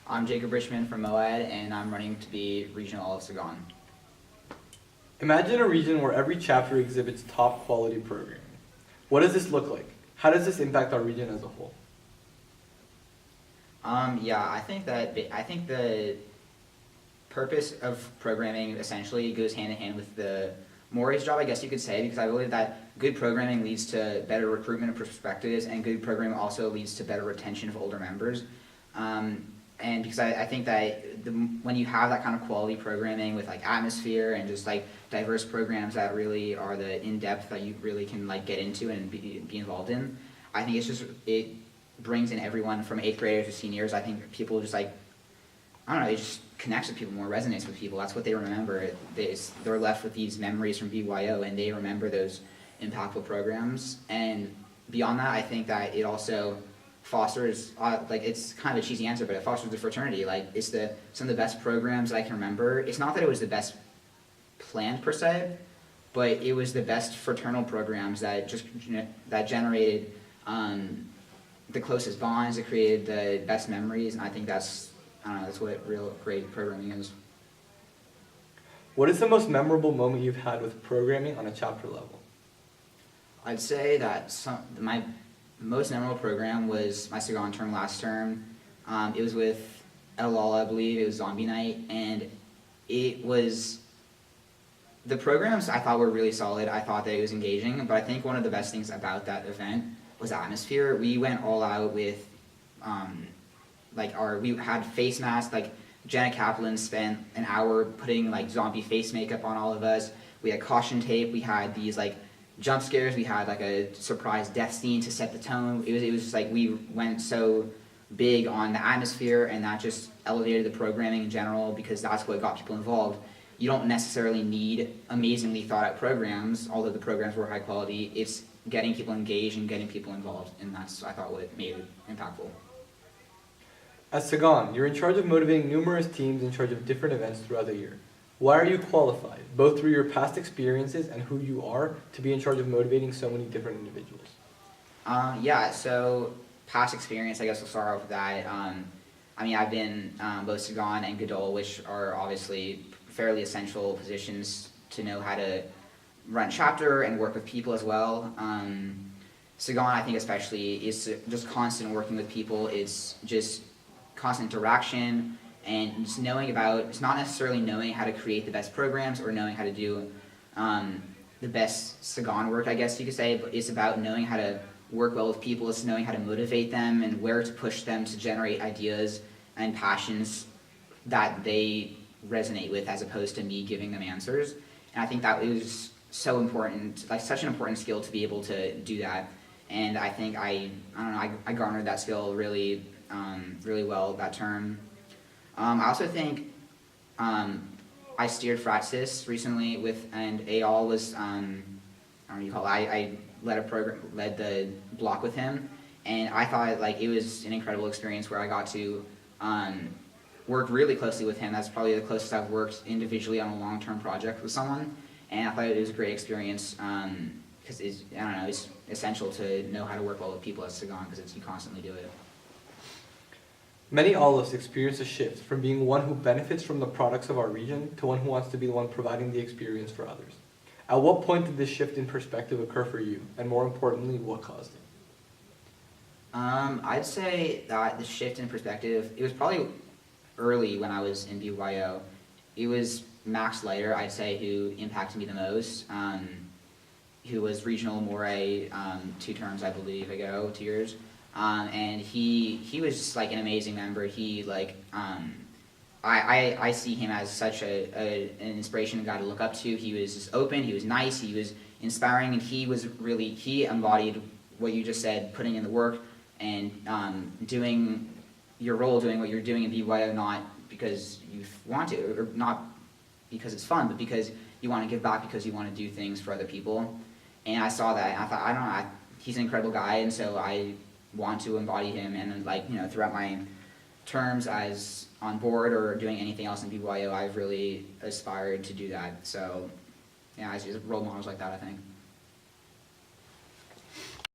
I'm Jacob Richman from Moed, and I'm running to be regional all of Sagan. Imagine a region where every chapter exhibits top quality programming. What does this look like? How does this impact our region as a whole? I think the purpose of programming essentially goes hand in hand with the Morey's job, I guess you could say, because I believe that good programming leads to better recruitment of perspectives, and good programming also leads to better retention of older members. And because I think that when you have that kind of quality programming with like atmosphere and just like diverse programs that really are the in-depth that you really can like get into and be involved in, I think it brings in everyone from 8th graders to seniors. I think people just like, I don't know, it just connects with people more, resonates with people. That's what they remember. They're left with these memories from BYO, and they remember those impactful programs. And beyond that, I think that it also fosters, like, it's kind of a cheesy answer, but it fosters the fraternity. Like, it's some of the best programs that I can remember. It's not that it was the best planned per se, but it was the best fraternal programs that generated the closest bonds, that created the best memories, and I think that's what real great programming is. What is the most memorable moment you've had with programming on a chapter level? I'd say that my most memorable program was my Sagan term last term. It was with LOL, I believe. It was Zombie Night, and it was, the programs I thought were really solid. I thought that it was engaging, but I think one of the best things about that event was the atmosphere. We went all out with we had face masks. Like, Jenna Kaplan spent an hour putting like zombie face makeup on all of us. We had caution tape. We had these like jump scares. We had like a surprise death scene to set the tone. It was just like we went so big on the atmosphere, and that just elevated the programming in general, because that's what got people involved. You don't necessarily need amazingly thought out programs, although the programs were high quality. It's getting people engaged and getting people involved, and that's, I thought, what made it impactful. At Sagan, you're in charge of motivating numerous teams in charge of different events throughout the year. Why are you qualified, both through your past experiences and who you are, to be in charge of motivating so many different individuals? So past experience, I guess we'll start off with that. I've been both Sagan and Godol, which are obviously fairly essential positions to know how to run chapter and work with people as well. Sagan, I think especially, is just constant working with people. It's just constant interaction, and just it's not necessarily knowing how to create the best programs or knowing how to do the best Sagan work, I guess you could say, but it's about knowing how to work well with people. It's knowing how to motivate them and where to push them to generate ideas and passions that they resonate with, as opposed to me giving them answers. And I think that is so important, like such an important skill to be able to do that. And I think I garnered that skill really well that term. I also think I steered Fratsis recently and AL was, I led the block with him, and I thought like it was an incredible experience where I got to work really closely with him. That's probably the closest I've worked individually on a long-term project with someone, and I thought it was a great experience because it's essential to know how to work well with people at Sagan, because you constantly do it. Many Olives experience a shift from being one who benefits from the products of our region to one who wants to be the one providing the experience for others. At what point did this shift in perspective occur for you, and more importantly, what caused it? I'd say that the shift in perspective, it was probably early when I was in BYO. It was Max Leiter, I'd say, who impacted me the most, who was regional Moray 2 terms, I believe, ago, 2 years. And he was just like an amazing member. He like I see him as such an inspiration, a guy to look up to. He was just open, he was nice, he was inspiring, and he embodied what you just said, putting in the work and doing your role, doing what you're doing in BYO, not because you want to, or not because it's fun, but because you want to give back, because you want to do things for other people. And I saw that, and I thought, he's an incredible guy, and so I want to embody him. And then, throughout my terms as on board or doing anything else in BYO, I've really aspired to do that. So, yeah, I see role models like that, I think.